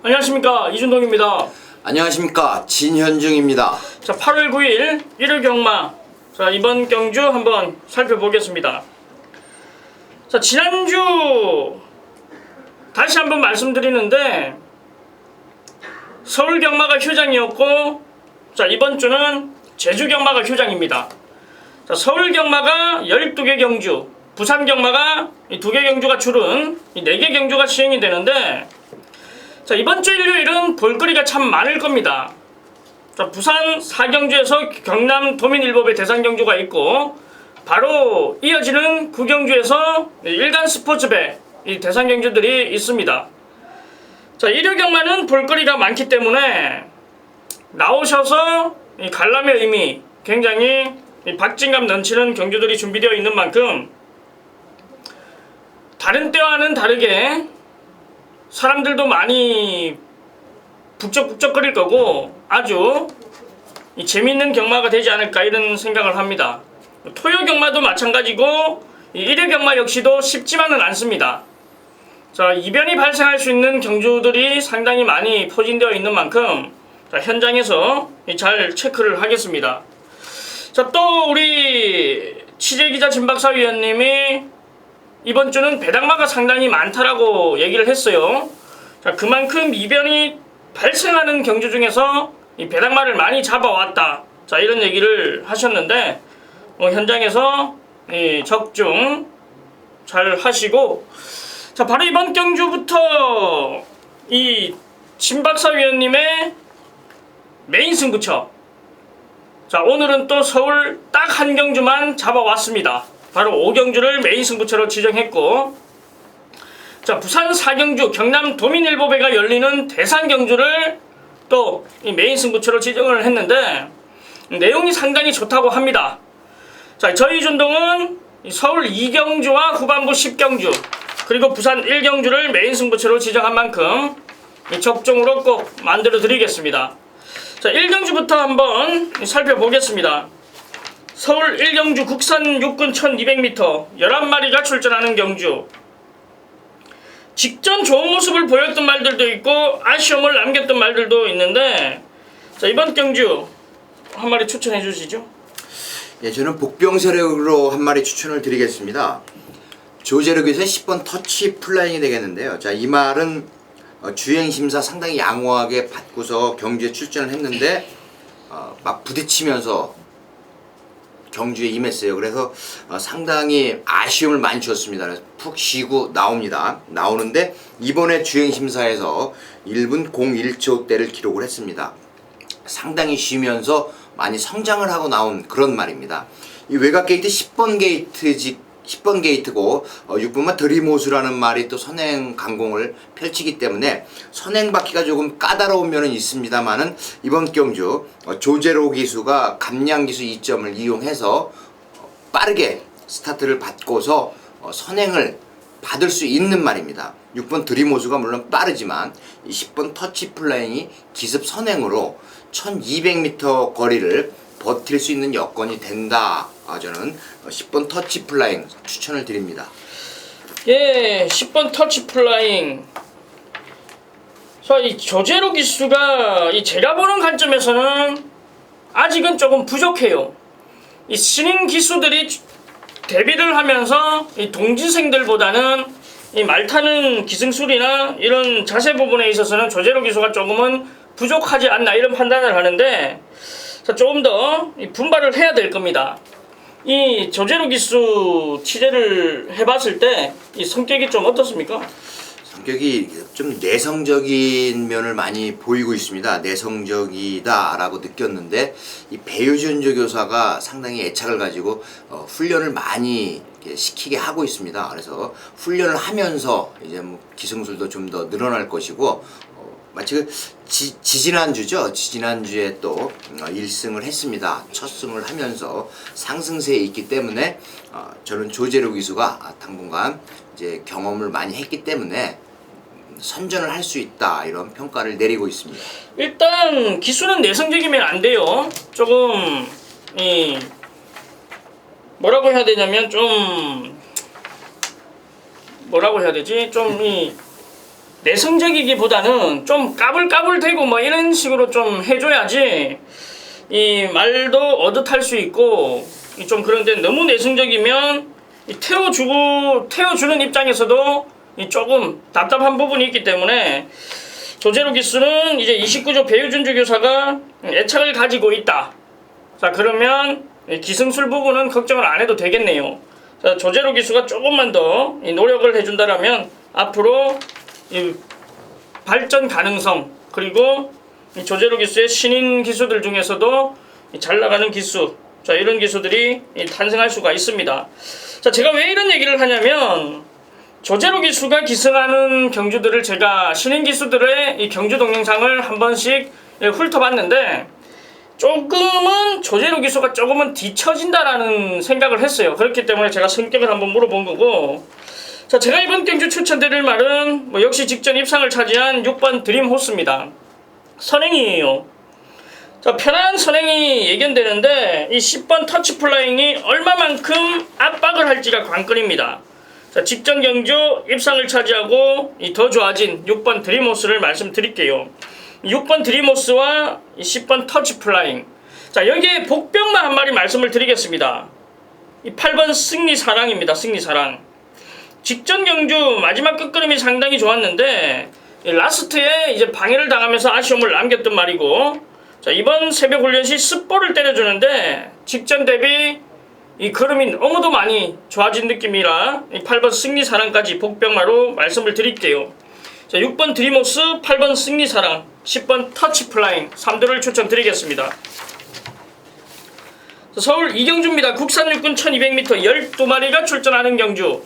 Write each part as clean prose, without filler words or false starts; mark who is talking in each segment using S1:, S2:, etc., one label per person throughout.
S1: 안녕하십니까, 이준동입니다.
S2: 안녕하십니까, 진현중입니다.
S1: 자, 8월 9일 일요 경마. 자, 이번 경주 한번 살펴보겠습니다. 자, 지난주 다시 한번 말씀드리는데 서울 경마가 휴장이었고, 자, 이번 주는 제주 경마가 휴장입니다. 자, 서울 경마가 12개 경주, 부산 경마가 2개 경주가 줄은 4개 경주가 시행이 되는데, 자, 이번 주 일요일은 볼거리가 참 많을 겁니다. 자, 부산 4경주에서 경남 도민일보배 대상 경주가 있고, 바로 이어지는 9경주에서 일간 스포츠배 이 대상 경주들이 있습니다. 자, 일요 경마는 볼거리가 많기 때문에 나오셔서 이 관람의 의미, 굉장히 박진감 넘치는 경주들이 준비되어 있는 만큼 다른 때와는 다르게 사람들도 많이 북적북적거릴 거고 아주 재미있는 경마가 되지 않을까 이런 생각을 합니다. 토요 경마도 마찬가지고 일요 경마 역시도 쉽지만은 않습니다. 자, 이변이 발생할 수 있는 경주들이 상당히 많이 포진되어 있는 만큼 자, 현장에서 잘 체크를 하겠습니다. 자, 또 우리 취재기자 진박사 위원님이 이번 주는 배당마가 상당히 많다라고 얘기를 했어요. 자, 그만큼 이변이 발생하는 경주 중에서 이 배당마를 많이 잡아왔다. 자, 이런 얘기를 하셨는데 현장에서 적중 잘 하시고, 자, 바로 이번 경주부터 이 진박사 위원님의 메인 승부처. 자, 오늘은 또 서울 딱 한 경주만 잡아왔습니다. 바로 5경주를 메인 승부처로 지정했고, 자, 부산 4경주 경남 도민일보배가 열리는 대상 경주를 또 이 메인 승부처로 지정을 했는데 내용이 상당히 좋다고 합니다. 자, 저희 준동은 서울 2경주와 후반부 10경주 그리고 부산 1경주를 메인 승부처로 지정한 만큼 적중으로 꼭 만들어 드리겠습니다. 자, 1경주부터 한번 살펴보겠습니다. 서울 1경주 국산 육군 1200m 11마리가 출전하는 경주. 직전 좋은 모습을 보였던 말들도 있고 아쉬움을 남겼던 말들도 있는데, 자, 이번 경주 한 마리 추천해 주시죠.
S2: 예, 저는 복병세력으로 한 마리 추천을 드리겠습니다. 조제력에서 10번 터치 플라잉이 되겠는데요. 자, 이 말은 주행심사 상당히 양호하게 받고서 경주에 출전을 했는데 막 부딪히면서 경주에 임했어요. 그래서 상당히 아쉬움을 많이 주었습니다. 그래서 푹 쉬고 나오는데 이번에 주행심사에서 1분 01초대를 기록을 했습니다. 상당히 쉬면서 많이 성장을 하고 나온 그런 말입니다. 이 외곽 게이트 10번 게이트고 6번만 드리모스라는 말이 또 선행 강공을 펼치기 때문에 선행 받기가 조금 까다로운 면은 있습니다만은 이번 경주 조제로 기수가 감량 기수 2점을 이용해서 빠르게 스타트를 받고서 선행을 받을 수 있는 말입니다. 6번 드리모스가 물론 빠르지만 10번 터치 플라잉이 기습 선행으로 1200m 거리를 버틸 수 있는 여건이 된다. 저는 10번 터치 플라잉 추천을 드립니다.
S1: 예, 10번 터치 플라잉. 자, 이 조제로 기수가 제가 보는 관점에서는 아직은 조금 부족해요. 이 신인 기수들이 데뷔를 하면서 이 동지생들보다는 이 말 타는 기승술이나 이런 자세 부분에 있어서는 조제로 기수가 조금은 부족하지 않나 이런 판단을 하는데, 자, 조금 더 분발을 해야 될 겁니다. 이 조제로 기수 취재를 해봤을 때 이 성격이 좀 어떻습니까?
S2: 성격이 좀 내성적인 면을 많이 보이고 있습니다. 내성적이다라고 느꼈는데 이 배유준 조교사가 상당히 애착을 가지고 훈련을 많이 시키게 하고 있습니다. 그래서 훈련을 하면서 이제 뭐 기승술도 좀 더 늘어날 것이고, 마치 그 지지난주죠. 지지난주에 또 1승을 했습니다. 첫 승을 하면서 상승세에 있기 때문에 저는 조제로 기수가 당분간 이제 경험을 많이 했기 때문에 선전을 할 수 있다 이런 평가를 내리고 있습니다.
S1: 일단 기수는 내성적이면 안 돼요. 조금 뭐라고 해야 되냐면 좀 뭐라고 해야 되지? 좀 내성적이기보다는 좀 까불까불대고 뭐 이런 식으로 좀 해줘야지 이 말도 어듯할 수 있고 좀 그런데 너무 내성적이면 태워주는 입장에서도 조금 답답한 부분이 있기 때문에 조재로 기수는 이제 29조 배유준주 교사가 애착을 가지고 있다. 자, 그러면 기승술 부분은 걱정을 안 해도 되겠네요. 자, 조재로 기수가 조금만 더 노력을 해준다라면 앞으로 이 발전 가능성 그리고 이 조재로 기수의 신인 기수들 중에서도 잘 나가는 기수, 자, 이런 기수들이 탄생할 수가 있습니다. 자, 제가 왜 이런 얘기를 하냐면 조재로 기수가 기승하는 경주들을 제가 신인 기수들의 이 경주 동영상을 한 번씩 훑어봤는데 조금은 조재로 기수가 조금은 뒤처진다라는 생각을 했어요. 그렇기 때문에 제가 성격을 한번 물어본 거고, 자, 제가 이번 경주 추천드릴 말은 뭐 역시 직전 입상을 차지한 6번 드림호스입니다. 선행이에요. 자, 편한 선행이 예견되는데 이 10번 터치플라잉이 얼마만큼 압박을 할지가 관건입니다. 자, 직전 경주 입상을 차지하고 더 좋아진 6번 드림호스를 말씀드릴게요. 6번 드림호스와 10번 터치플라잉. 자, 여기에 복병만 한 마리 말씀을 드리겠습니다. 이 8번 승리사랑입니다. 승리사랑. 직전 경주 마지막 끝걸음이 상당히 좋았는데 라스트에 이제 방해를 당하면서 아쉬움을 남겼던 말이고, 자, 이번 새벽 훈련 시 습보를 때려주는데 직전 대비 이 걸음이 너무도 많이 좋아진 느낌이라 이 8번 승리사랑까지 복병마로 말씀을 드릴게요. 자, 6번 드림호스, 8번 승리사랑, 10번 터치플라잉 3도를 추천드리겠습니다. 서울 이경주입니다. 국산 육군 1200m 12마리가 출전하는 경주.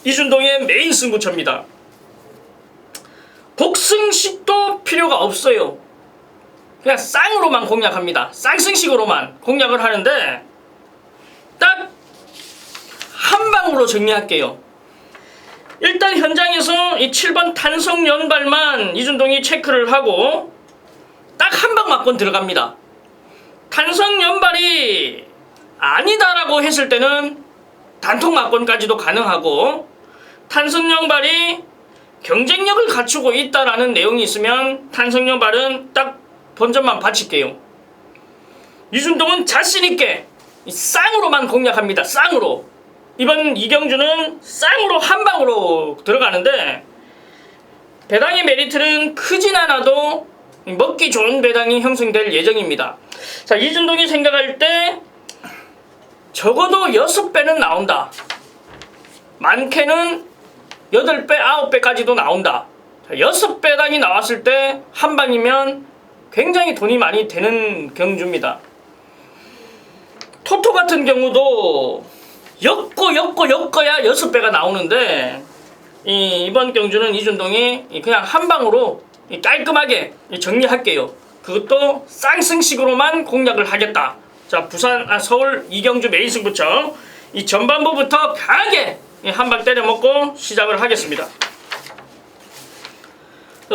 S1: 이준동의 메인 승부처입니다. 복승식도 필요가 없어요. 그냥 쌍으로만 공략합니다. 쌍승식으로만 공략을 하는데 딱 한 방으로 정리할게요. 일단 현장에서 이 7번 탄성 연발만 이준동이 체크를 하고 딱 한 방 맞고 들어갑니다. 탄성 연발이 아니다라고 했을 때는 단통 맞건까지도 가능하고, 탄성 연발이 경쟁력을 갖추고 있다라는 내용이 있으면 탄성 연발은 딱 본전만 바칠게요. 이준동은 자신있게 쌍으로만 공략합니다. 쌍으로. 이번 이경주는 쌍으로 한 방으로 들어가는데 배당의 메리트는 크진 않아도 먹기 좋은 배당이 형성될 예정입니다. 자, 이준동이 생각할 때 적어도 6배는 나온다. 많게는 8배, 9배까지도 나온다. 자, 6배당이 나왔을 때 한 방이면 굉장히 돈이 많이 되는 경주입니다. 토토 같은 경우도 엮어야 6배가 나오는데 이번 경주는 이준동이 그냥 한 방으로 깔끔하게 정리할게요. 그것도 쌍승식으로만 공략을 하겠다. 자, 서울 이경주 메인 승부처 이 전반부부터 강하게 한 방 때려먹고 시작을 하겠습니다.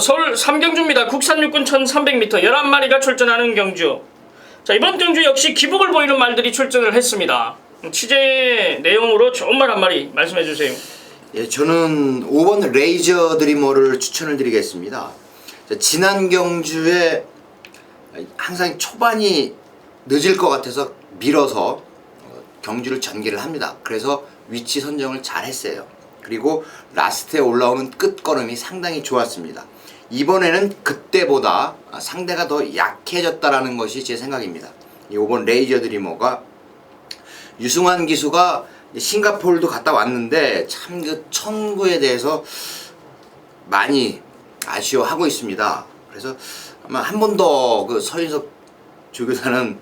S1: 서울 삼경주입니다. 국산 육군 1300m 11마리가 출전하는 경주. 자, 이번 경주 역시 기복을 보이는 말들이 출전을 했습니다. 취재 내용으로 좋은 말 한 마리 말씀해 주세요.
S2: 예, 저는 5번 레이저 드리머를 추천을 드리겠습니다. 자, 지난 경주에 항상 초반이 늦을 것 같아서 밀어서 경주를 전개를 합니다. 그래서 위치 선정을 잘 했어요. 그리고 라스트에 올라오는 끝걸음이 상당히 좋았습니다. 이번에는 그때보다 상대가 더 약해졌다라는 것이 제 생각입니다. 이 5번 레이저 드리머가 유승환 기수가 싱가포르도 갔다 왔는데 참 그 천구에 대해서 많이 아쉬워하고 있습니다. 그래서 아마 한 번 더 그 서인석 조교사는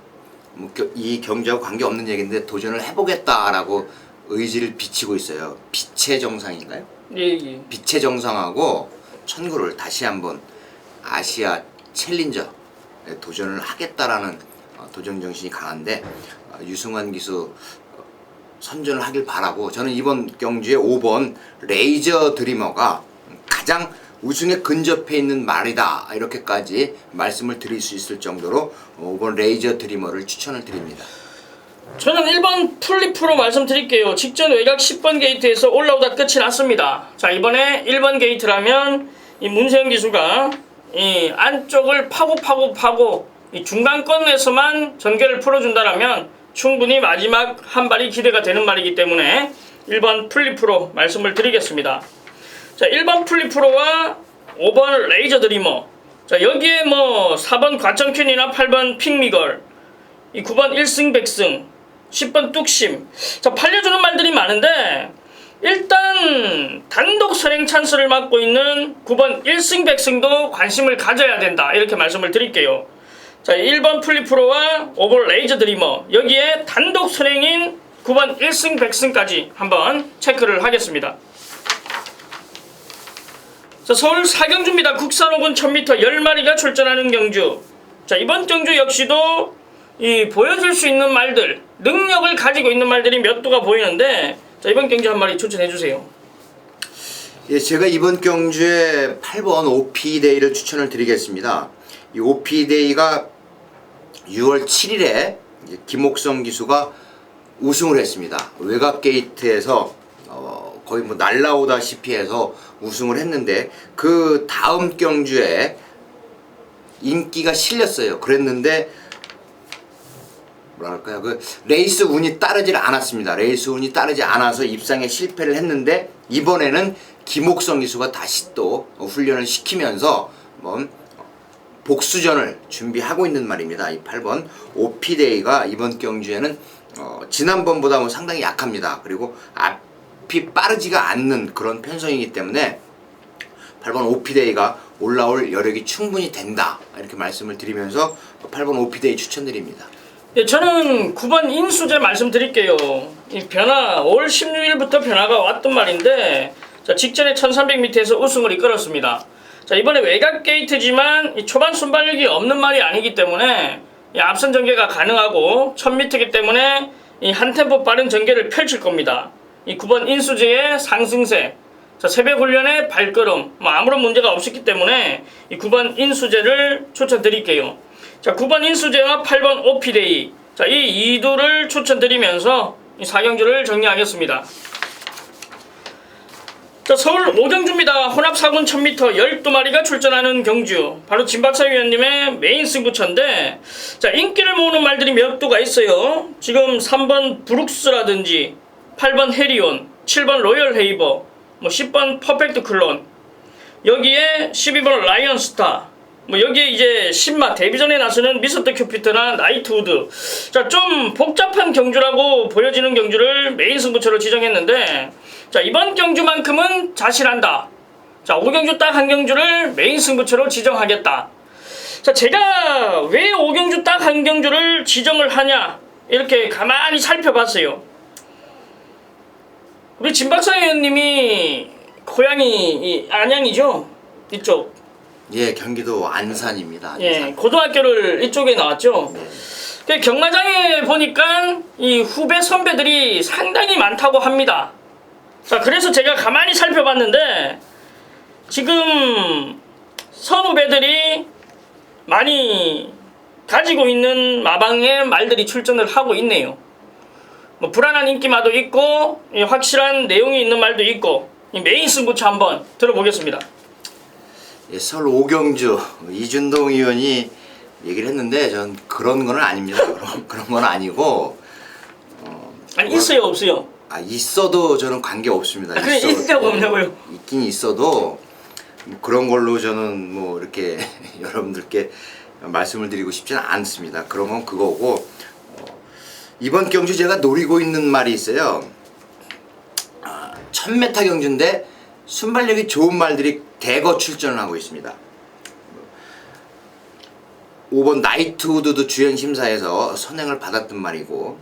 S2: 뭐 이 경주하고 관계없는 얘기인데 도전을 해보겠다라고 의지를 비치고 있어요. 빛의 정상인가요?
S1: 예.
S2: 빛의 정상하고 천구를 다시 한번 아시아 챌린저에 도전을 하겠다라는 도전 정신이 강한데 유승환 기수 선전을 하길 바라고, 저는 이번 경주에 5번 레이저 드리머가 가장 우승에 근접해 있는 말이다, 이렇게까지 말씀을 드릴 수 있을 정도로 5번 레이저 드리머를 추천을 드립니다.
S1: 저는 1번 풀리프로 말씀드릴게요. 직전 외곽 10번 게이트에서 올라오다 끝이 났습니다. 자, 이번에 1번 게이트라면 이 문세영 기수가 이 안쪽을 파고 이 중간권에서만 전개를 풀어준다라면 충분히 마지막 한 발이 기대가 되는 말이기 때문에 1번 풀리프로 말씀을 드리겠습니다. 자, 1번 풀리프로와 5번 레이저 드리머. 자, 여기에 뭐 4번 과천퀸이나 8번 핑미걸, 이 9번 1승 100승, 10번 뚝심. 자, 팔려주는 말들이 많은데 일단 단독 선행 찬스를 맡고 있는 9번 1승 100승도 관심을 가져야 된다, 이렇게 말씀을 드릴게요. 자, 1번 플리프로와 5번 레이저 드리머, 여기에 단독 선행인 9번 1승 100승까지 한번 체크를 하겠습니다. 자, 서울 사경주입니다. 국산 오분 1000m 10마리가 출전하는 경주. 자, 이번 경주 역시도 이 보여줄 수 있는 말들, 능력을 가지고 있는 말들이 몇 두가 보이는데, 자, 이번 경주 한 마리 추천해주세요.
S2: 예, 제가 이번 경주에 8번 오피데이를 추천을 드리겠습니다. 이 오피데이가 6월 7일에 김옥성 기수가 우승을 했습니다. 외곽 게이트에서 거의 뭐 날라오다시피 해서 우승을 했는데, 그 다음 경주에 인기가 실렸어요. 그랬는데 뭐랄까요, 그 레이스 운이 따르질 않았습니다. 레이스 운이 따르지 않아서 입상에 실패를 했는데, 이번에는 김옥성 기수가 다시 또 훈련을 시키면서 복수전을 준비하고 있는 말입니다. 이 8번 오피데이가 이번 경주에는 지난번보다 상당히 약합니다. 그리고 앞이 빠르지가 않는 그런 편성이기 때문에 8번 오피데이가 올라올 여력이 충분히 된다, 이렇게 말씀을 드리면서 8번 오피데이 추천드립니다.
S1: 예, 저는 9번 인수제 말씀드릴게요. 이 변화, 5월 16일부터 변화가 왔던 말인데, 자, 직전에 1300m에서 우승을 이끌었습니다. 자, 이번에 외곽 게이트지만 이 초반 순발력이 없는 말이 아니기 때문에 이 앞선 전개가 가능하고 1000m이기 때문에 이 한 템포 빠른 전개를 펼칠 겁니다. 이 9번 인수제의 상승세, 자, 새벽 훈련의 발걸음, 뭐 아무런 문제가 없었기 때문에 이 9번 인수제를 추천드릴게요. 자, 9번 인수제와 8번 오피데이, 자, 이 2두를 추천드리면서 이 4경주를 정리하겠습니다. 자, 서울 5경주입니다. 혼합 4군 1000m 12마리가 출전하는 경주. 바로 진박사 위원님의 메인 승부처인데, 자, 인기를 모으는 말들이 몇 두가 있어요. 지금 3번 브룩스라든지 8번 해리온, 7번 로열 헤이버, 뭐 10번 퍼펙트 클론, 여기에 12번 라이언스타, 뭐 여기에 이제 10마 데뷔전에 나서는 미스터 큐피트나 나이트우드. 자, 좀 복잡한 경주라고 보여지는 경주를 메인 승부처로 지정했는데, 자, 이번 경주만큼은 자신한다. 자, 5경주 딱 한 경주를 메인 승부처로 지정하겠다. 자, 제가 왜 5경주 딱 한 경주를 지정을 하냐, 이렇게 가만히 살펴봤어요. 우리 진박사 의원님이 고향이 안양이죠? 이쪽.
S2: 예, 경기도 안산입니다. 안산.
S1: 예, 고등학교를 이쪽에 나왔죠.
S2: 네.
S1: 경마장에 보니까 이 후배 선배들이 상당히 많다고 합니다. 자, 그래서 제가 가만히 살펴봤는데 지금 선후배들이 많이 가지고 있는 마방의 말들이 출전을 하고 있네요. 뭐 불안한 인기마도 있고 확실한 내용이 있는 말도 있고, 이 메인 승부처 한번 들어보겠습니다.
S2: 예, 서울 5경주 이준동 의원이 얘기를 했는데, 전 그런 건 아닙니다. 그런 건 아니고,
S1: 아니, 있어요, 없어요?
S2: 있어도 저는 관계 없습니다.
S1: 그래, 있다고 없냐고요?
S2: 있긴 있어도 그런 걸로 저는 뭐 이렇게 여러분들께 말씀을 드리고 싶지는 않습니다. 그런 건 그거고, 이번 경주 제가 노리고 있는 말이 있어요. 1000m 경주인데 순발력이 좋은 말들이 대거 출전을 하고 있습니다. 5번 나이트우드도 주행심사에서 선행을 받았던 말이고,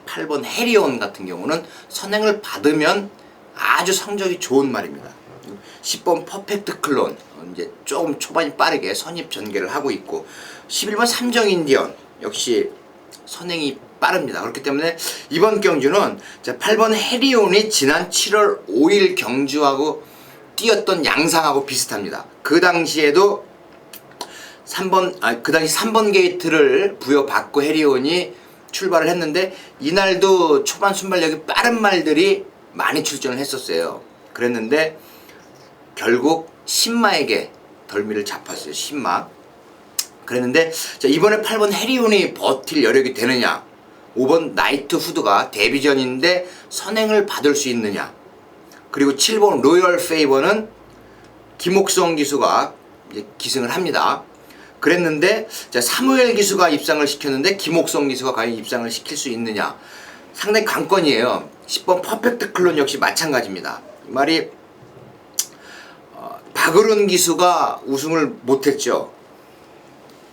S2: 8번 해리온 같은 경우는 선행을 받으면 아주 성적이 좋은 말입니다. 10번 퍼펙트 클론, 이제 조금 초반이 빠르게 선입 전개를 하고 있고, 11번 삼정 인디언 역시 선행이 빠릅니다. 그렇기 때문에 이번 경주는 8번 해리온이 지난 7월 5일 경주하고 뛰었던 양상하고 비슷합니다. 그 당시에도 그 당시 3번 게이트를 부여받고 해리온이 출발을 했는데 이날도 초반 순발력이 빠른 말들이 많이 출전을 했었어요. 그랬는데 결국 신마에게 덜미를 잡았어요. 신마. 그랬는데 자, 이번에 8번 해리온이 버틸 여력이 되느냐, 5번 나이트 후드가 데뷔전인데 선행을 받을 수 있느냐, 그리고 7번 로열 페이버는 김옥성 기수가 이제 기승을 합니다. 그랬는데 자, 사무엘 기수가 입상을 시켰는데 김옥성 기수가 과연 입상을 시킬 수 있느냐, 상당히 관건이에요. 10번 퍼펙트 클론 역시 마찬가지입니다. 이 말이 박을훈 기수가 우승을 못했죠.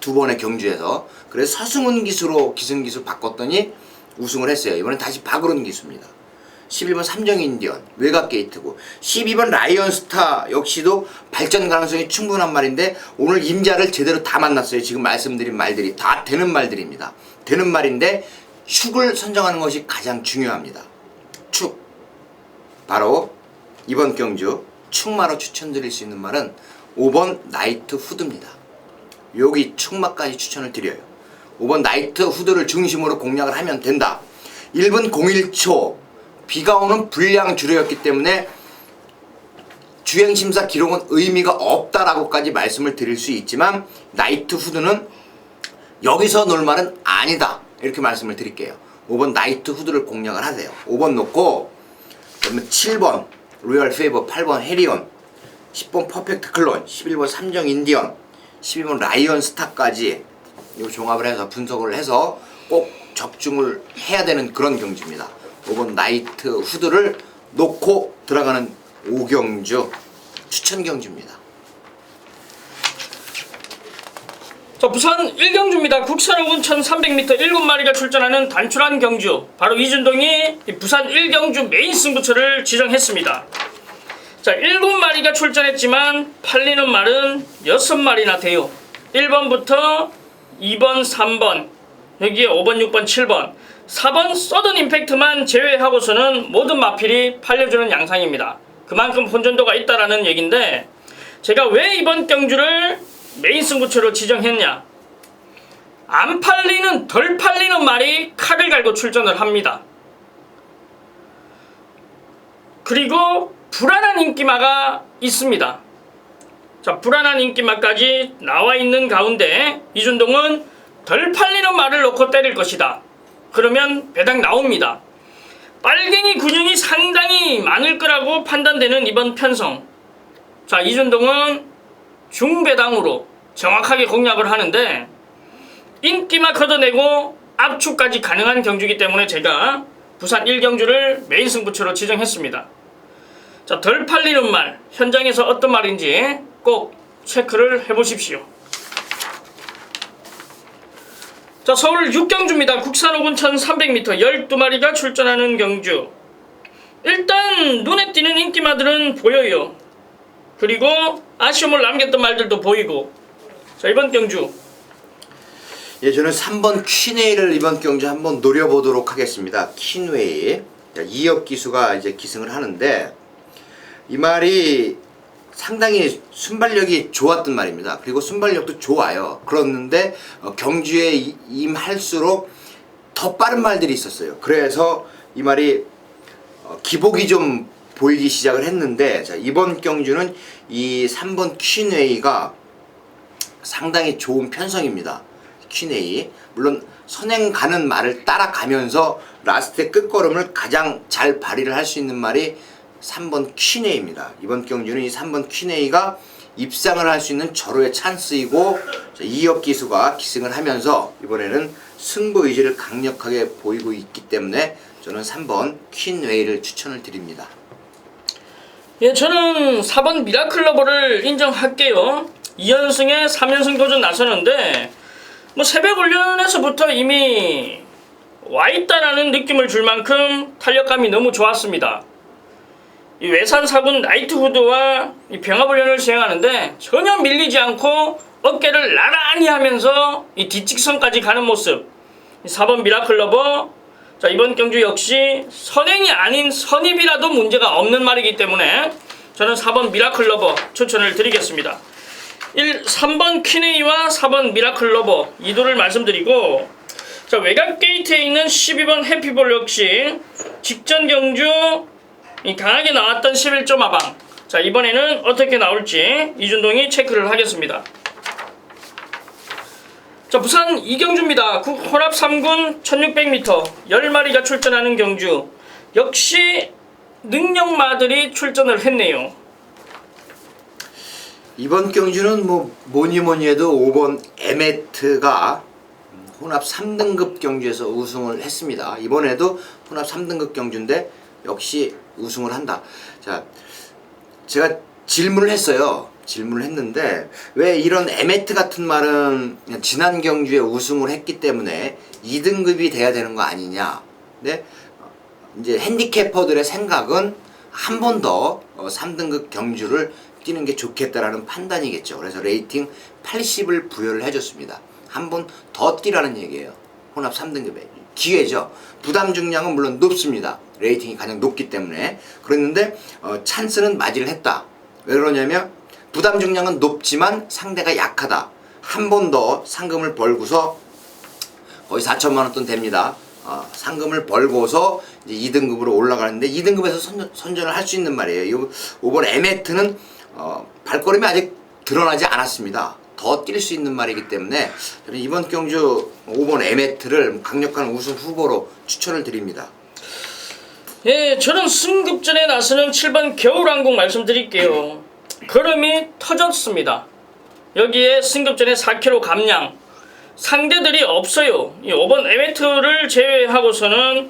S2: 두 번의 경주에서. 그래서 서승훈 기수로 기승 기수 바꿨더니 우승을 했어요. 이번엔 다시 박을훈 기수입니다. 11번 삼정 인디언 외곽 게이트고, 12번 라이언 스타 역시도 발전 가능성이 충분한 말인데 오늘 임자를 제대로 다 만났어요. 지금 말씀드린 말들이 다 되는 말들입니다. 되는 말인데 축을 선정하는 것이 가장 중요합니다. 축. 바로 이번 경주 축마로 추천드릴 수 있는 말은 5번 나이트 후드입니다. 여기 축마까지 추천을 드려요. 5번 나이트 후드를 중심으로 공략을 하면 된다. 1분 01초 비가 오는 불량 주례였기 때문에 주행심사 기록은 의미가 없다라고까지 말씀을 드릴 수 있지만 나이트 후드는 여기서 놀 말은 아니다, 이렇게 말씀을 드릴게요. 5번 나이트 후드를 공략을 하세요. 5번 놓고 그러면 7번 로열 페이버, 8번 해리온, 10번 퍼펙트 클론, 11번 삼정 인디언, 12번 라이언 스타까지 이 종합을 해서 분석을 해서 꼭 적중을 해야 되는 그런 경주입니다. 5번 나이트 후드를 놓고 들어가는 5경주 추천 경주입니다.
S1: 자, 부산 1경주입니다. 국산 오군 1300m 7마리가 출전하는 단출한 경주. 바로 이준동이 부산 1경주 메인 승부처를 지정했습니다. 자, 7마리가 출전했지만 팔리는 말은 6마리나 돼요. 1번부터 2번, 3번, 여기에 5번, 6번, 7번, 4번 서든 임팩트만 제외하고서는 모든 마필이 팔려주는 양상입니다. 그만큼 혼전도가 있다라는 얘기인데, 제가 왜 이번 경주를 메인 승부처로 지정했냐, 안 팔리는, 덜 팔리는 말이 칼을 갈고 출전을 합니다. 그리고 불안한 인기마가 있습니다. 자, 불안한 인기마까지 나와 있는 가운데 이준동은 덜 팔리는 말을 놓고 때릴 것이다. 그러면 배당 나옵니다. 빨갱이 근육이 상당히 많을 거라고 판단되는 이번 편성. 자, 이준동은 중배당으로 정확하게 공략을 하는데 인기만 걷어내고 압축까지 가능한 경주이기 때문에 제가 부산 1경주를 메인 승부처로 지정했습니다. 자, 덜 팔리는 말, 현장에서 어떤 말인지 꼭 체크를 해보십시오. 자, 서울 6경주입니다. 국산 오군 1300m 12마리가 출전하는 경주. 일단 눈에 띄는 인기마들은 보여요. 그리고 아쉬움을 남겼던 말들도 보이고. 자, 이번 경주,
S2: 예, 저는 3번 퀸웨이를 이번 경주 한번 노려보도록 하겠습니다. 퀸웨이. 이혁 기수가 이제 기승을 하는데 이 말이 상당히 순발력이 좋았던 말입니다. 그리고 순발력도 좋아요. 그렇는데 경주에 임할수록 더 빠른 말들이 있었어요. 그래서 이 말이 기복이 좀 보이기 시작을 했는데, 자, 이번 경주는 이 3번 퀸웨이가 상당히 좋은 편성입니다. 퀸웨이. 물론 선행 가는 말을 따라가면서 라스트의 끝걸음을 가장 잘 발휘를 할 수 있는 말이 3번 퀸웨이입니다. 이번 경주는 이 3번 퀸웨이가 입상을 할 수 있는 절호의 찬스이고, 이혁 기수가 기승을 하면서 이번에는 승부 의지를 강력하게 보이고 있기 때문에 저는 3번 퀸웨이를 추천을 드립니다.
S1: 예, 저는 4번 미라클러버를 인정할게요. 2연승에 3연승 도전 나서는데 뭐 새벽 훈련에서부터 이미 와있다라는 느낌을 줄 만큼 탄력감이 너무 좋았습니다. 이 외산 4군 나이트 후드와 이 병합훈련을 시행하는데 전혀 밀리지 않고 어깨를 나란히 하면서 이 뒷직선까지 가는 모습. 4번 미라클러버, 자, 이번 경주 역시 선행이 아닌 선입이라도 문제가 없는 말이기 때문에 저는 4번 미라클러버 추천을 드리겠습니다. 3번 퀸웨이와 4번 미라클러버 이도를 말씀드리고, 자, 자, 외곽 게이트에 있는 12번 해피볼 역시 직전 경주 강하게 나왔던 11점 하방. 자, 이번에는 어떻게 나올지 이준동이 체크를 하겠습니다. 자, 부산 이경주입니다. 혼합 3군 1600m 10마리가 출전하는 경주. 역시 능력마들이 출전을 했네요.
S2: 이번 경주는 뭐 뭐니 해도 5번 에메트가 혼합 3등급 경주에서 우승을 했습니다. 이번에도 혼합 3등급 경주인데 역시 우승을 한다. 자, 제가 질문을 했어요. 질문을 했는데 왜 이런 에메트 같은 말은 지난 경주에 우승을 했기 때문에 2등급이 돼야 되는 거 아니냐. 네? 이제 핸디캐퍼들의 생각은 한 번 더 3등급 경주를 뛰는 게 좋겠다라는 판단이겠죠. 그래서 레이팅 80을 부여를 해줬습니다. 한 번 더 뛰라는 얘기예요. 혼합 3등급에 기회죠. 부담 중량은 물론 높습니다. 레이팅이 가장 높기 때문에. 그랬는데 찬스는 맞이를 했다. 왜 그러냐면 부담 중량은 높지만 상대가 약하다. 한 번 더 상금을 벌고서 거의 4천만 원 돈 됩니다. 상금을 벌고서 이제 2등급으로 올라가는데 2등급에서 선전을 할 수 있는 말이에요. 이번 에메트는 발걸음이 아직 드러나지 않았습니다. 더 뛸 수 있는 말이기 때문에 저는 이번 경주 5번 에메트를 강력한 우승 후보로 추천을 드립니다.
S1: 예, 저는 승급전에 나서는 7번 겨울왕국 말씀드릴게요. 걸음이 터졌습니다. 여기에 승급전에 4kg 감량. 상대들이 없어요. 이 5번 에메트를 제외하고서는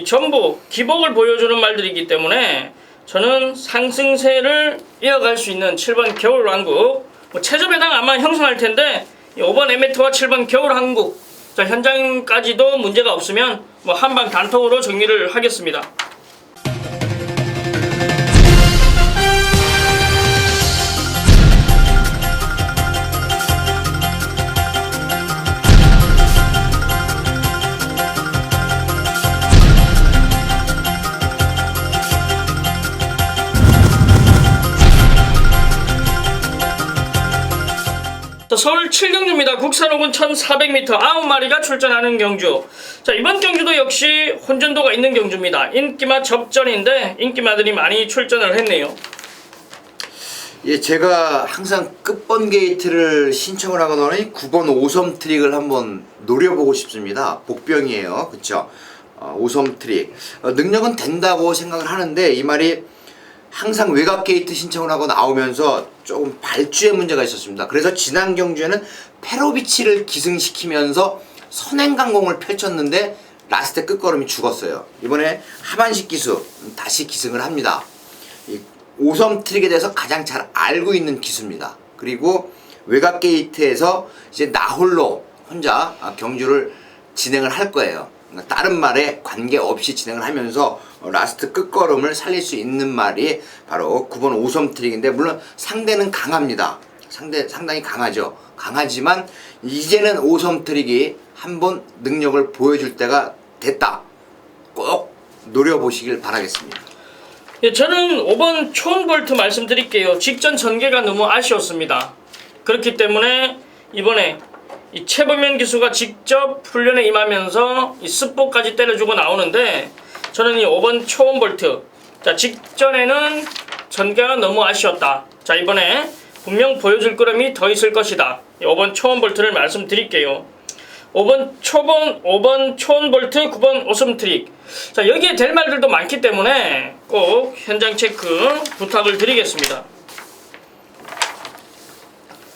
S1: 전부 기복을 보여주는 말들이기 때문에 저는 상승세를 이어갈 수 있는 7번 겨울왕국, 최저배당 아마 형성할 텐데 5번 에메트와 7번 겨울왕국, 자, 현장까지도 문제가 없으면 한방 단통으로 정리를 하겠습니다. 서울 7경주입니다. 국산 5군 1400m 9마리가 출전하는 경주. 자, 이번 경주도 역시 혼전도가 있는 경주입니다. 인기마 접전인데 인기마들이 많이 출전을 했네요.
S2: 예, 제가 항상 끝번 게이트를 신청을 하거나 9번 오섬 트릭을 한번 노려보고 싶습니다. 복병이에요. 그쵸? 오섬 트릭. 능력은 된다고 생각을 하는데 이 말이 항상 외곽 게이트 신청을 하고 나오면서 조금 발주에 문제가 있었습니다. 그래서 지난 경주에는 페로비치를 기승시키면서 선행강공을 펼쳤는데 라스트 끝걸음이 죽었어요. 이번에 하반식 기수 다시 기승을 합니다. 이 오섬 트릭에 대해서 가장 잘 알고 있는 기수입니다. 그리고 외곽 게이트에서 이제 나 홀로 혼자 경주를 진행을 할 거예요. 다른 말에 관계없이 진행을 하면서 라스트 끝걸음을 살릴 수 있는 말이 바로 9번 오섬 트릭인데, 물론 상대는 강합니다. 상당히 강하죠. 강하지만 이제는 오섬 트릭이 한번 능력을 보여줄 때가 됐다. 꼭 노려보시길 바라겠습니다.
S1: 예, 저는 5번 초원볼트 말씀드릴게요. 직전 전개가 너무 아쉬웠습니다. 그렇기 때문에 이번에 이 최범현 기수가 직접 훈련에 임하면서 이 스포까지 때려주고 나오는데, 저는 이 5번 초원볼트, 자, 직전에는 전개가 너무 아쉬웠다. 자, 이번에 분명 보여줄 걸음이 더 있을 것이다. 5번 초원볼트를 말씀드릴게요. 5번 초원볼트, 9번 오섬트릭. 자, 여기에 될 말들도 많기 때문에 꼭 현장 체크 부탁을 드리겠습니다.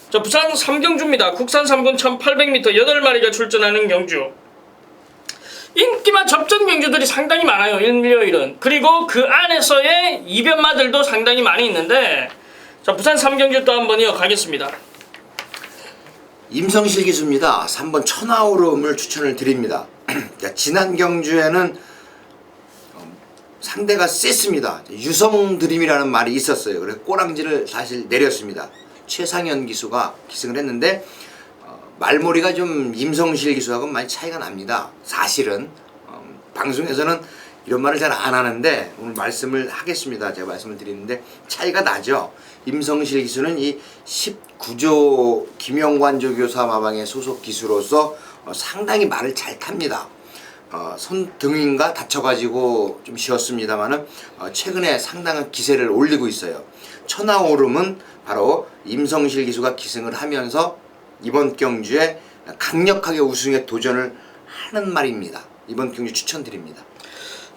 S1: 자, 부산 3경주입니다. 국산 3군 1800m 8마리가 출전하는 경주. 인기만 접전 경주들이 상당히 많아요, 일요일은. 그리고 그 안에서의 이변마들도 상당히 많이 있는데, 자, 부산 3경주 또 한번 이어가겠습니다.
S2: 임성실 기수입니다. 3번 천하오름을 추천을 드립니다. 지난 경주에는 상대가 셌습니다. 유성 드림이라는 말이 있었어요. 그래서 꼬랑지를 사실 내렸습니다. 최상현 기수가 기승을 했는데 말머리가 좀 임성실 기수하고 많이 차이가 납니다. 사실은 방송에서는 이런 말을 잘 안 하는데 오늘 말씀을 하겠습니다. 제가 말씀을 드리는데 차이가 나죠. 임성실 기수는 이 19조 김영관 조교사 마방의 소속 기수로서 상당히 말을 잘 탑니다. 손등인가 다쳐가지고 좀 쉬었습니다만은 최근에 상당한 기세를 올리고 있어요. 천하오름은 바로 임성실 기수가 기승을 하면서 이번 경주에 강력하게 우승에 도전을 하는 말입니다. 이번 경주 추천드립니다.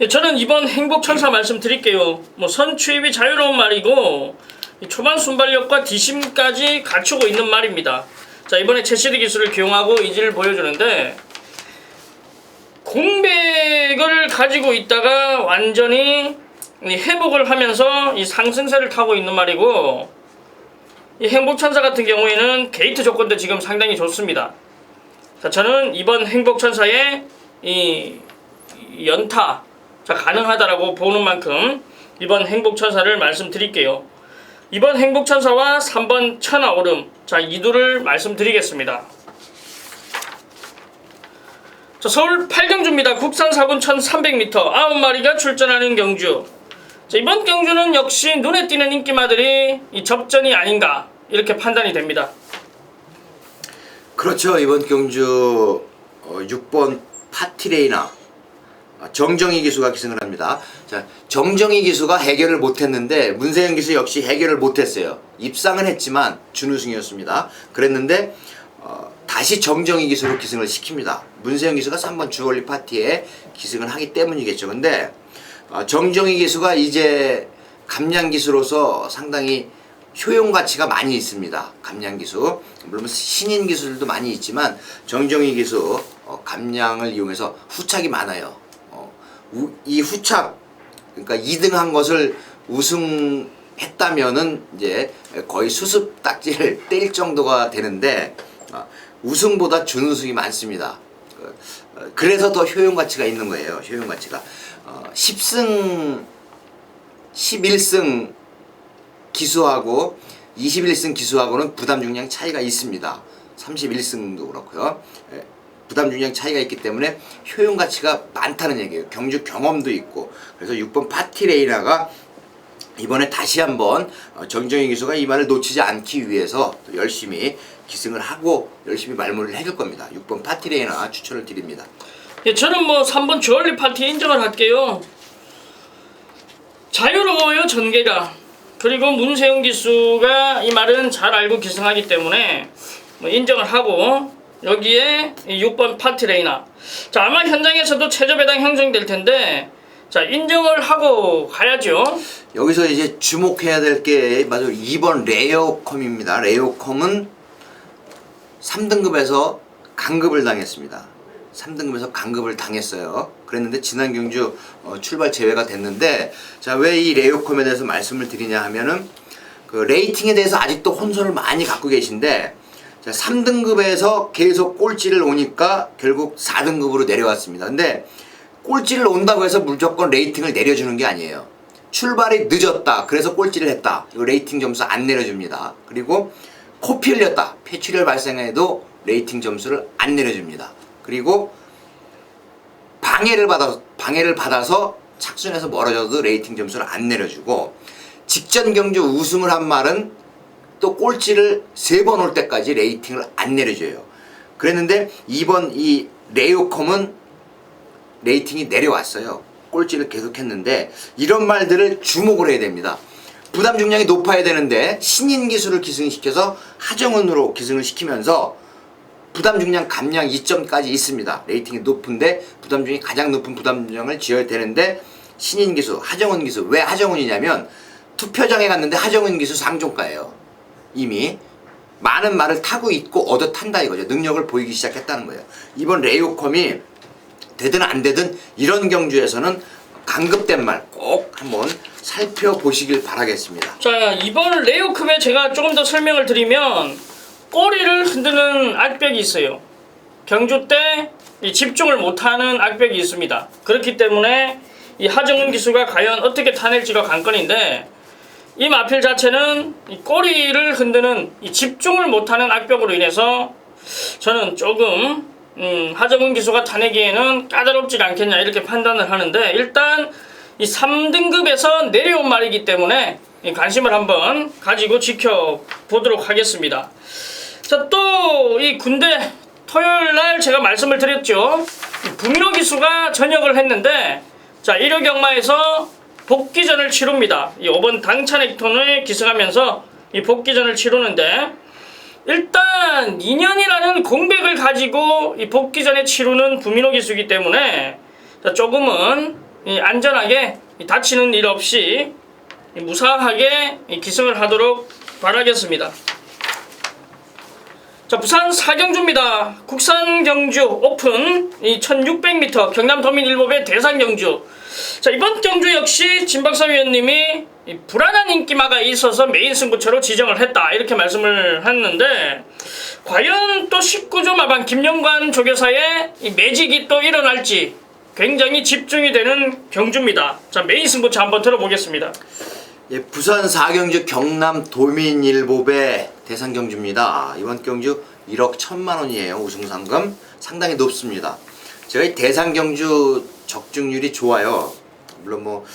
S1: 예, 저는 이번 행복천사 말씀드릴게요. 뭐 선취입이 자유로운 말이고 이 초반 순발력과 뒤심까지 갖추고 있는 말입니다. 자, 이번에 체시드 기술을 기용하고 이지를 보여주는데 공백을 가지고 있다가 완전히 회복을 하면서 이 상승세를 타고 있는 말이고, 이 행복천사 같은 경우에는 게이트 조건도 지금 상당히 좋습니다. 자, 저는 이번 행복천사의 이 연타 가능하다라고 보는 만큼 이번 행복천사를 말씀드릴게요. 이번 행복천사와 3번 천하오름, 자, 이 둘을 말씀드리겠습니다. 자, 서울 8경주입니다. 국산 4군 1300m 9마리가 출전하는 경주. 자, 이번 경주는 역시 눈에 띄는 인기마들이 이 접전이 아닌가 이렇게 판단이 됩니다.
S2: 그렇죠. 이번 경주 6번 파티레이나 정정희 기수가 기승을 합니다. 자, 정정희 기수가 해결을 못했는데 문세영 기수 역시 해결을 못했어요. 입상은 했지만 준우승이었습니다. 그랬는데 다시 정정희 기수로 기승을 시킵니다. 문세영 기수가 3번 주얼리 파티에 기승을 하기 때문이겠죠. 근데 정정희 기수가 이제 감량 기수로서 상당히 효용 가치가 많이 있습니다. 감량 기수. 물론 신인 기수들도 많이 있지만 정정희 기수 감량을 이용해서 후착이 많아요. 이 후착, 그러니까 2등한 것을 우승했다면은 이제 거의 수습 딱지를 떼일 정도가 되는데 우승보다 준우승이 많습니다. 그래서 더 효용 가치가 있는 거예요. 효용 가치가 10승 11승 기수하고 21승 기수하고는 부담 중량 차이가 있습니다. 31승도 그렇고요. 부담 중량 차이가 있기 때문에 효용 가치가 많다는 얘기예요. 경주 경험도 있고. 그래서 6번 파티레이나가 이번에 다시 한번 정정희 기수가 이 말을 놓치지 않기 위해서 또 열심히 기승을 하고 열심히 말문을 해줄 겁니다. 6번 파티레이나 추천을 드립니다.
S1: 예, 저는 뭐 3번 주얼리 파티 인정을 할게요. 자유로워요, 전개가. 그리고 문세영 기수가 이 말은 잘 알고 기승하기 때문에 뭐 인정을 하고, 여기에 6번 파티레이나. 자, 아마 현장에서도 최저배당 형성될 텐데, 자, 인정을 하고 가야죠.
S2: 여기서 이제 주목해야 될 게 맞아 2번 레오컴입니다. 레오컴은 3등급에서 강급을 당했습니다. 3등급에서 강급을 당했어요. 그랬는데 지난 경주 출발 제외가 됐는데, 자, 왜 이 레오컴에 대해서 말씀을 드리냐 하면은 그 레이팅에 대해서 아직도 혼선을 많이 갖고 계신데, 자, 3등급에서 계속 꼴찌를 오니까 결국 4등급으로 내려왔습니다. 근데 꼴찌를 온다고 해서 무조건 레이팅을 내려주는 게 아니에요. 출발이 늦었다, 그래서 꼴찌를 했다, 이거 레이팅 점수 안 내려줍니다. 그리고 코피 흘렸다, 폐출혈 발생해도 레이팅 점수를 안 내려줍니다. 그리고 방해를 받아서 착순해서 멀어져도 레이팅 점수를 안 내려주고, 직전 경주 우승을 한 말은 또 꼴찌를 3번 올 때까지 레이팅을 안 내려줘요. 그랬는데 이번 이 레오컴은 레이팅이 내려왔어요. 꼴찌를 계속했는데 이런 말들을 주목을 해야 됩니다. 부담 중량이 높아야 되는데 신인 기수를 기승시켜서 하정은으로 기승을 시키면서 부담 중량 감량 2점까지 있습니다. 레이팅이 높은데 부담 중이 가장 높은 부담 중량을 지어야 되는데 신인 기수 하정은 기수. 왜 하정은이냐면 투표장에 갔는데 하정은 기수 상종가예요. 이미 많은 말을 타고 있고 얻어 탄다 이거죠. 능력을 보이기 시작했다는 거예요. 이번 레오컴이 되든 안 되든 이런 경주에서는 강급된 말 꼭 한번 살펴보시길 바라겠습니다.
S1: 자, 이번 레오컵에 제가 조금 더 설명을 드리면 꼬리를 흔드는 악벽이 있어요. 경주 때 이 집중을 못하는 악벽이 있습니다. 그렇기 때문에 이 하정은 기수가 과연 어떻게 타낼지가 관건인데, 이 마필 자체는 이 꼬리를 흔드는 이 집중을 못하는 악벽으로 인해서 저는 조금 하정은 기수가 타내기에는 까다롭지 않겠냐 이렇게 판단을 하는데, 일단 이 3등급에서 내려온 말이기 때문에 관심을 한번 가지고 지켜보도록 하겠습니다. 자, 또 이 군대 토요일 날 제가 말씀을 드렸죠. 부민호 기수가 전역을 했는데 자 1호 경마에서 복귀전을 치릅니다. 이 5번 당찬액톤을 기승하면서 이 복귀전을 치르는데 일단 2년이라는 공백을 가지고 이 복귀전에 치르는 부민호 기수이기 때문에 자, 조금은 이 안전하게 이 다치는 일 없이 이 무사하게 이 기승을 하도록 바라겠습니다. 자, 부산 사경주입니다. 국산 경주 오픈 이 1600m 경남 도민일보배 대상 경주. 자, 이번 경주 역시 진박사 위원님이 이 불안한 인기마가 있어서 메인 승부처로 지정을 했다 이렇게 말씀을 했는데 과연 또 19조 마방 김영관 조교사의 이 매직이 또 일어날지 굉장히 집중이 되는 경주입니다. 자, 메인 승부처 한번 들어보겠습니다.
S2: 예, 부산 사경주 경남 도민일보배 대상 경주입니다. 이번 경주 1억 1,000만 원이에요. 우승 상금 상당히 높습니다. 제가 이 대상 경주 적중률이 좋아요. 물론 뭐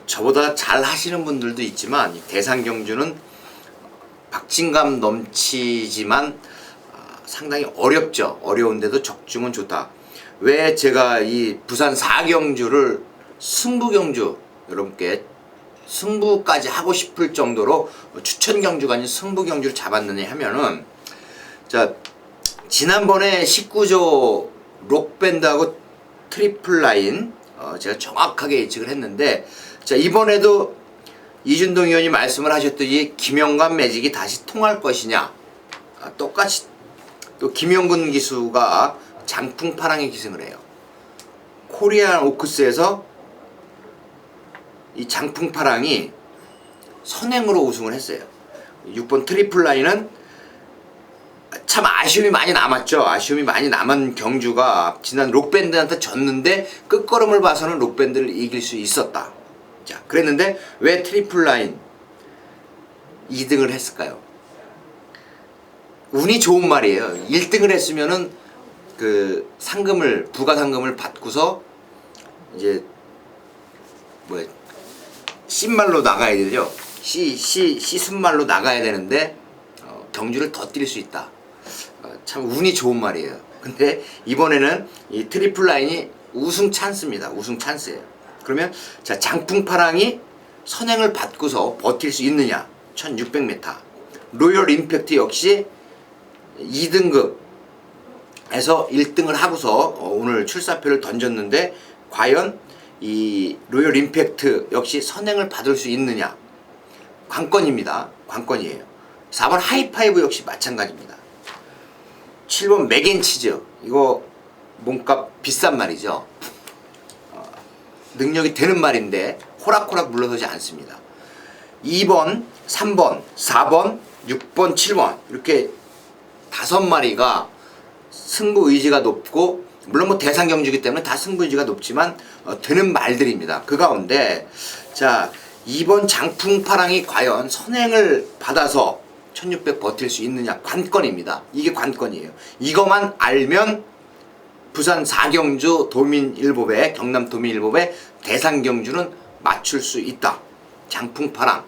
S2: 저보다 잘 하시는 분들도 있지만 이 대상 경주는 박진감 넘치지만 상당히 어렵죠. 어려운데도 적중은 좋다. 왜 제가 이 부산 사경주를 승부 경주 여러분께 승부까지 하고 싶을 정도로 추천 경주가 아닌 승부 경주를 잡았느냐 하면은 자 지난번에 19조 록밴드하고 트리플 라인 제가 정확하게 예측을 했는데 자 이번에도 이준동 의원이 말씀을 하셨듯이 김영관 매직이 다시 통할 것이냐 똑같이 또 김영근 기수가 장풍파랑에 기승을 해요. 코리안 오크스에서 이 장풍파랑이 선행으로 우승을 했어요. 6번 트리플 라인은 참 아쉬움이 많이 남았죠. 아쉬움이 많이 남은 경주가 지난 록밴드한테 졌는데 끝걸음을 봐서는 록밴드를 이길 수 있었다. 자, 그랬는데 왜 트리플 라인 2등을 했을까요? 운이 좋은 말이에요. 1등을 했으면은 그 상금을 부가 상금을 받고서 이제 뭐 C말로 나가야 되죠. C순말로 나가야 되는데 경주를 더 뛸 수 있다. 참 운이 좋은 말이에요. 근데 이번에는 이 트리플 라인이 우승 찬스입니다. 우승 찬스예요. 그러면 자 장풍파랑이 선행을 받고서 버틸 수 있느냐? 1600m. 로열 임팩트 역시 2등급에서 1등을 하고서 오늘 출사표를 던졌는데 과연 이 로열 임팩트 역시 선행을 받을 수 있느냐? 관건입니다. 관건이에요. 4번 하이파이브 역시 마찬가지입니다. 7번 맥앤치즈 이거 몸값 비싼 말이죠. 능력이 되는 말인데 호락호락 물러서지 않습니다. 2번, 3번, 4번, 6번, 7번 이렇게 5마리가 승부 의지가 높고 물론 뭐 대상 경주이기 때문에 다 승부 의지가 높지만 되는 말들입니다. 그 가운데 자 2번 장풍파랑이 과연 선행을 받아서 1600 버틸 수 있느냐 관건입니다. 이게 관건이에요. 이것만 알면 부산 사경주 도민일보배 경남 도민일보배 대상 경주는 맞출 수 있다. 장풍파랑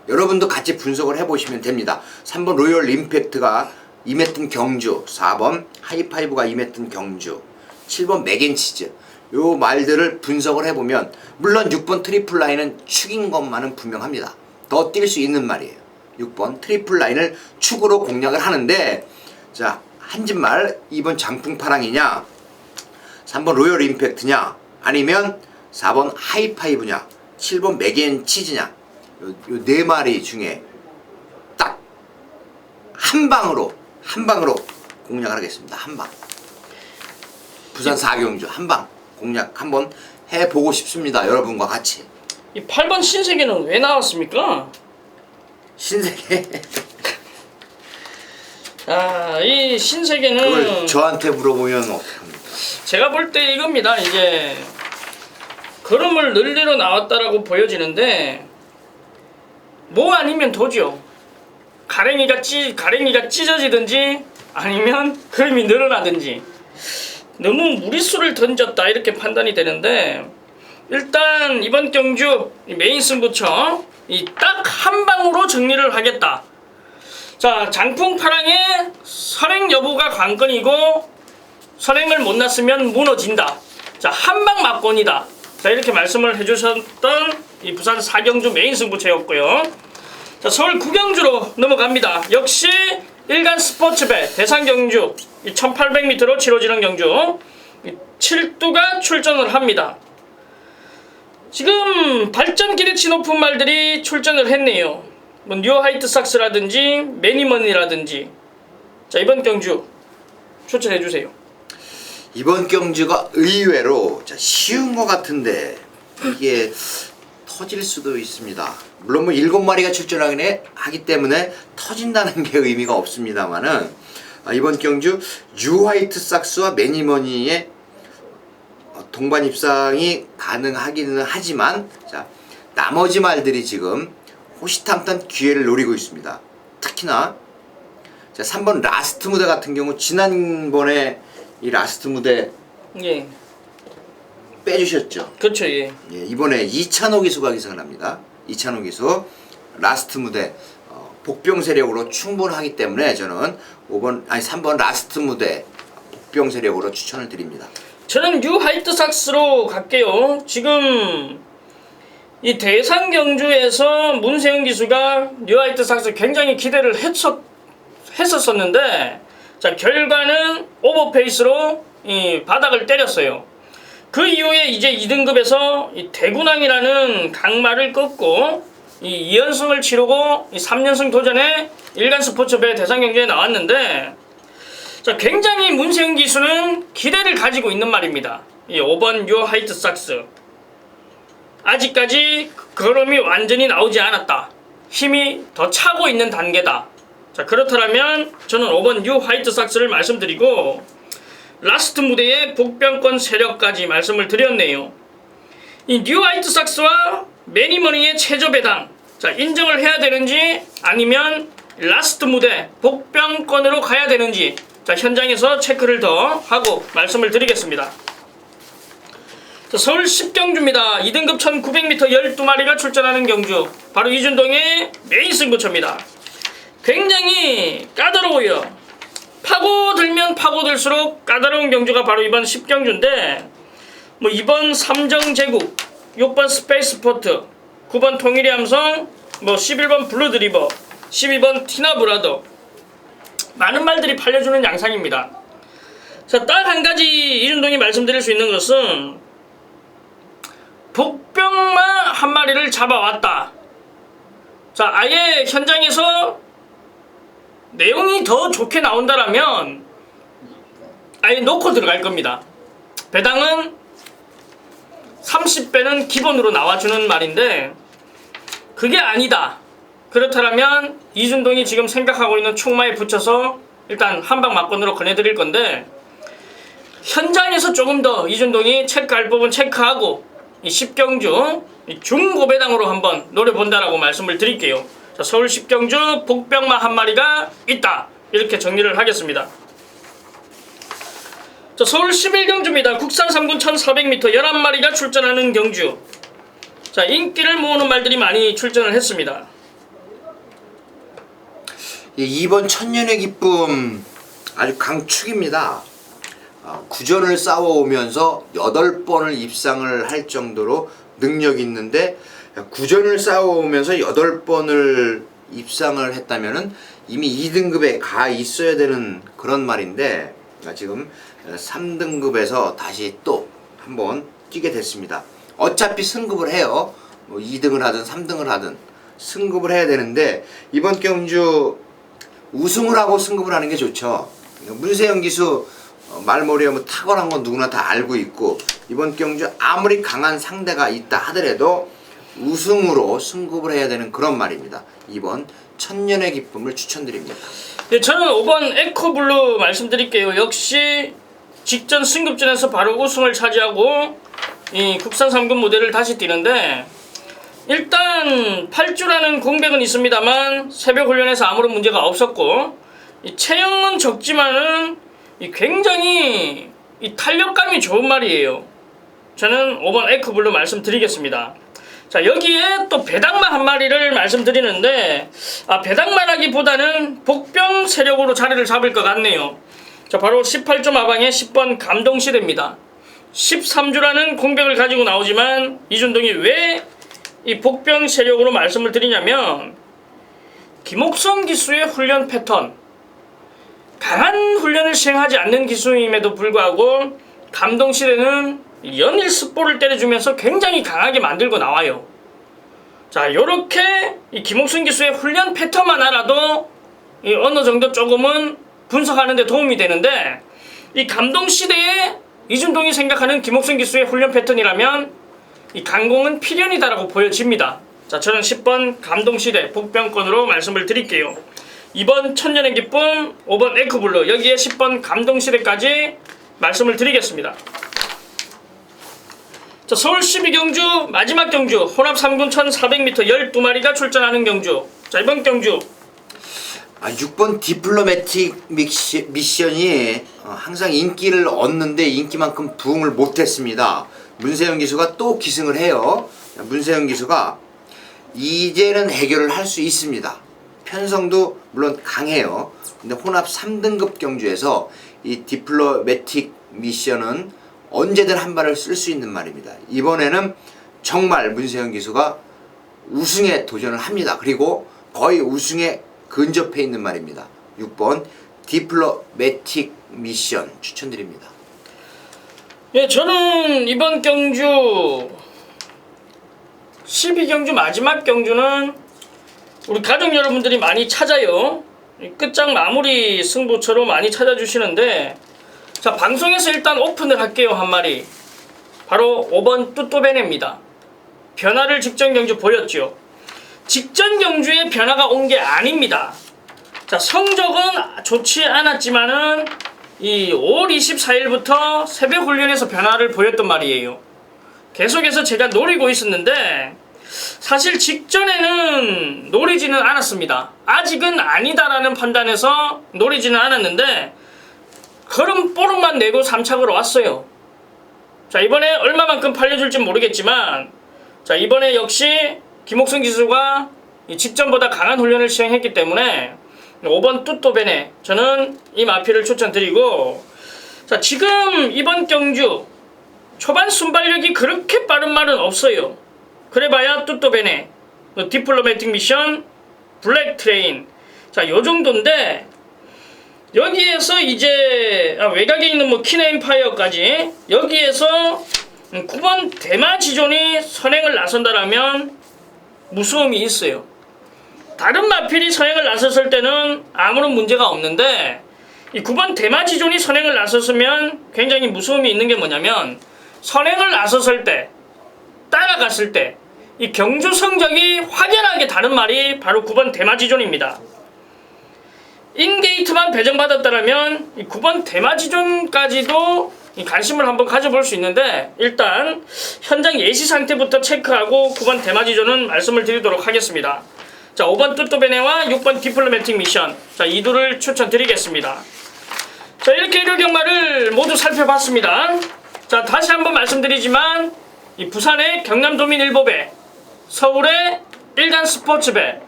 S2: 여러분도 같이 분석을 해보시면 됩니다. 3번 로열 임팩트가 임했던 경주, 4번 하이파이브가 임했던 경주, 7번 맥앤치즈 요 말들을 분석을 해보면 물론 6번 트리플 라인은 축인 것만은 분명합니다. 더 뛸 수 있는 말이에요. 6번 트리플 라인을 축으로 공략을 하는데 자 한짓말 2번 장풍파랑이냐 3번 로열 임팩트냐 아니면 4번 하이파이브냐 7번 맥앤치즈냐 요 네 마리 중에 딱 한 방으로 공략을 하겠습니다. 한 방. 부산 사경주 한 방 공략 한번 해보고 싶습니다. 여러분과 같이.
S1: 이 8번 신세계는 왜 나왔습니까?
S2: 신세계
S1: 이 신세계는
S2: 그걸 저한테 물어보면 어떡합니까?
S1: 제가 볼 때 이겁니다. 이제 걸음을 늘리러 나왔다라고 보여지는데 뭐 아니면 도죠. 가랭이가 찢어지든지 아니면 걸음이 늘어나든지 너무 무리수를 던졌다 이렇게 판단이 되는데 일단 이번 경주 메인 승부처 이 딱 한 방으로 정리를 하겠다. 자, 장풍파랑의 선행 여부가 관건이고 선행을 못 났으면 무너진다. 자, 한방 막권이다. 자, 이렇게 말씀을 해주셨던 이 부산 4경주 메인 승부처였고요. 자, 서울 9경주로 넘어갑니다. 역시 일간 스포츠배 대상경주 1800m로 치러지는 경주 7두가 출전을 합니다. 지금 발전 기대치 높은 말들이 출전을 했네요. 뭐 뉴 화이트삭스라든지 매니머니라든지. 자, 이번 경주 추천해주세요.
S2: 이번 경주가 의외로 쉬운 것 같은데 이게 터질 수도 있습니다. 물론 뭐 7마리가 출전하기 때문에 터진다는 게 의미가 없습니다만은 이번 경주 뉴 화이트삭스와 매니머니의 동반 입상이 가능하기는 하지만 자, 나머지 말들이 지금 호시탐탐 기회를 노리고 있습니다. 특히나 자, 3번 라스트 무대 같은 경우 지난번에 이 라스트 무대
S1: 예,
S2: 빼주셨죠.
S1: 그렇죠. 예.
S2: 예, 이번에 이찬호 기수가 기승을 합니다. 이찬호 기수 라스트 무대 복병 세력으로 충분하기 때문에 저는 3번 라스트 무대 복병 세력으로 추천을 드립니다.
S1: 저는 뉴 화이트삭스로 갈게요. 지금 이 대상 경주에서 문세영 기수가 뉴 화이트삭스 굉장히 기대를 했었었는데 자, 결과는 오버페이스로 이 바닥을 때렸어요. 그 이후에 이제 2등급에서 이 대군항이라는 강마를 꺾고 이 2연승을 치르고 이 3연승 도전에 일간 스포츠배 대상 경주에 나왔는데 자, 굉장히 문세영 기수는 기대를 가지고 있는 말입니다. 이 5번 뉴 화이트삭스 아직까지 걸음이 완전히 나오지 않았다. 힘이 더 차고 있는 단계다. 자, 그렇다면 저는 5번 뉴 화이트삭스를 말씀드리고 라스트 무대의 복병권 세력까지 말씀을 드렸네요. 이 뉴 화이트삭스와 매니머니의 최저 배당 자, 인정을 해야 되는지 아니면 라스트 무대 복병권으로 가야 되는지 자, 현장에서 체크를 더 하고 말씀을 드리겠습니다. 자, 서울 10경주입니다. 2등급 1900m 12마리가 출전하는 경주 바로 이준동의 메인 승부처입니다. 굉장히 까다로워요. 파고들면 파고들수록 까다로운 경주가 바로 이번 10경주인데 뭐 2번 삼정제국, 6번 스페이스포트, 9번 통일의 함성, 뭐 11번 블루드리버, 12번 티나브라더 많은 말들이 팔려주는 양상입니다. 자, 딱 한 가지 이준동이 말씀드릴 수 있는 것은 복병마 한 마리를 잡아왔다. 자, 아예 현장에서 내용이 더 좋게 나온다라면 아예 놓고 들어갈 겁니다. 배당은 30배는 기본으로 나와주는 말인데 그게 아니다. 그렇다면 이준동이 지금 생각하고 있는 총마에 붙여서 일단 한방 막권으로 권해드릴 건데 현장에서 조금 더 이준동이 체크할 부분 체크하고 이 10경주 중고배당으로 한번 노려본다라고 말씀을 드릴게요. 자, 서울 10경주 복병마 한 마리가 있다. 이렇게 정리를 하겠습니다. 자, 서울 11경주입니다. 국산 3군 1400m 11마리가 출전하는 경주. 자, 인기를 모으는 말들이 많이 출전을 했습니다.
S2: 2번 천년의 기쁨 아주 강축입니다. 구전을 싸워오면서 8번을 입상을 할 정도로 능력이 있는데 구전을 싸워오면서 8번을 입상을 했다면은 이미 2등급에 가 있어야 되는 그런 말인데 지금 3등급에서 다시 또 한번 뛰게 됐습니다. 어차피 승급을 해요. 뭐 2등을 하든 3등을 하든 승급을 해야 되는데 이번 경주 우승을 하고 승급을 하는 게 좋죠. 문세영 기수 말머리에 뭐 탁월한 건 누구나 다 알고 있고 이번 경주 아무리 강한 상대가 있다 하더라도 우승으로 승급을 해야 되는 그런 말입니다. 이번 천년의 기쁨을 추천드립니다.
S1: 네, 저는 5번 에코블루 말씀드릴게요. 역시 직전 승급전에서 바로 우승을 차지하고 이 국산 3군 무대를 다시 뛰는데 일단 8주라는 공백은 있습니다만 새벽 훈련에서 아무런 문제가 없었고 이 체형은 적지만은 이 굉장히 이 탄력감이 좋은 말이에요. 저는 5번 에코블루 말씀드리겠습니다. 자, 자, 여기에 또 배당마 한 마리를 말씀드리는데, 배당마라기보다는 복병 세력으로 자리를 잡을 것 같네요. 자, 바로 18조 마방의 10번 감동시대입니다. 13주라는 공백을 가지고 나오지만 이준동이 왜 이 복병 세력으로 말씀을 드리냐면, 김옥성 기수의 훈련 패턴, 강한 훈련을 시행하지 않는 기수임에도 불구하고 감동시대는 연일 스포를 때려주면서 굉장히 강하게 만들고 나와요. 자, 요렇게 이 김옥순 기수의 훈련 패턴만 알아도 이 어느 정도 조금은 분석하는 데 도움이 되는데, 이 감동시대에 이준동이 생각하는 김옥순 기수의 훈련 패턴이라면 이 강공은 필연이다라고 보여집니다. 자, 저는 10번 감동시대 복병권으로 말씀을 드릴게요. 2번 천년의 기쁨, 5번 에크블루, 여기에 10번 감동시대까지 말씀을 드리겠습니다. 자, 서울 12경주 마지막 경주 혼합 3군 1400m 12마리가 출전하는 경주. 자, 이번 경주
S2: 6번 디플로매틱 미션이 항상 인기를 얻는데 인기만큼 부응을 못했습니다. 문세영 기수가 또 기승을 해요. 문세영 기수가 이제는 해결을 할 수 있습니다. 편성도 물론 강해요. 근데 혼합 3등급 경주에서 이 디플로매틱 미션은 언제든 한 발을 쓸 수 있는 말입니다. 이번에는 정말 문세영 기수가 우승에 도전을 합니다. 그리고 거의 우승에 근접해 있는 말입니다. 6번 디플로매틱 미션 추천드립니다.
S1: 예, 저는 이번 경주 12경주 마지막 경주는 우리 가족 여러분들이 많이 찾아요. 끝장 마무리 승부처로 많이 찾아주시는데, 자, 방송에서 일단 오픈을 할게요. 한 마리 바로 5번 뚜또베네입니다. 변화를 직전 경주 보였죠. 직전 경주에 변화가 온 게 아닙니다. 자, 성적은 좋지 않았지만은 이 5월 24일부터 새벽 훈련에서 변화를 보였단 말이에요. 계속해서 제가 노리고 있었는데 사실 직전에는 노리지는 않았습니다. 아직은 아니다라는 판단에서 노리지는 않았는데 걸음 뽀록만 내고 3착으로 왔어요. 자, 이번에 얼마만큼 팔려줄지 모르겠지만, 자, 이번에 역시 김옥순 기수가 직전보다 강한 훈련을 시행했기 때문에 5번 뚜또베네, 저는 이 마피를 추천드리고, 자, 지금 이번 경주 초반 순발력이 그렇게 빠른 말은 없어요. 그래봐야 뚜또베네, 디플로매틱 미션, 블랙 트레인, 자, 요 정도인데 여기에서 이제 외곽에 있는 뭐 키네임파이어까지 여기에서 9번 대마지존이 선행을 나선다라면 무서움이 있어요. 다른 마필이 선행을 나섰을 때는 아무런 문제가 없는데 이 9번 대마지존이 선행을 나섰으면 굉장히 무서움이 있는 게 뭐냐면, 선행을 나섰을 때, 따라갔을 때 이 경주 성적이 확연하게 다른 말이 바로 9번 대마지존입니다. 인게이트만 배정받았다면 이 9번 대마지존까지도 관심을 한번 가져볼 수 있는데, 일단 현장 예시 상태부터 체크하고 9번 대마지존은 말씀을 드리도록 하겠습니다. 자, 5번 뚜또베네와 6번 디플로매틱 미션, 자, 이 둘을 추천드리겠습니다. 자, 이렇게 일요 경마를 모두 살펴봤습니다. 자, 다시 한번 말씀드리지만 이 부산의 경남도민 1보배, 서울의 일간 스포츠배,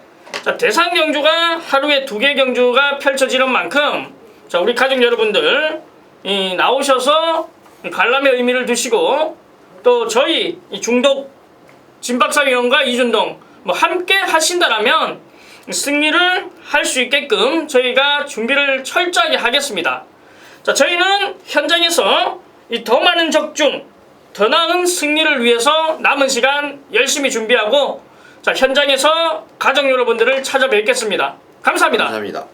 S1: 자, 대상 경주가 하루에 2개 경주가 펼쳐지는 만큼, 자, 우리 가족 여러분들 나오셔서 관람의 의미를 두시고, 또 저희 중독 진박사위원과 이준동 함께 하신다라면 승리를 할 수 있게끔 저희가 준비를 철저하게 하겠습니다. 자, 저희는 현장에서 이 더 많은 적중, 더 나은 승리를 위해서 남은 시간 열심히 준비하고, 자, 현장에서 가족 여러분들을 찾아뵙겠습니다. 감사합니다.
S2: 감사합니다.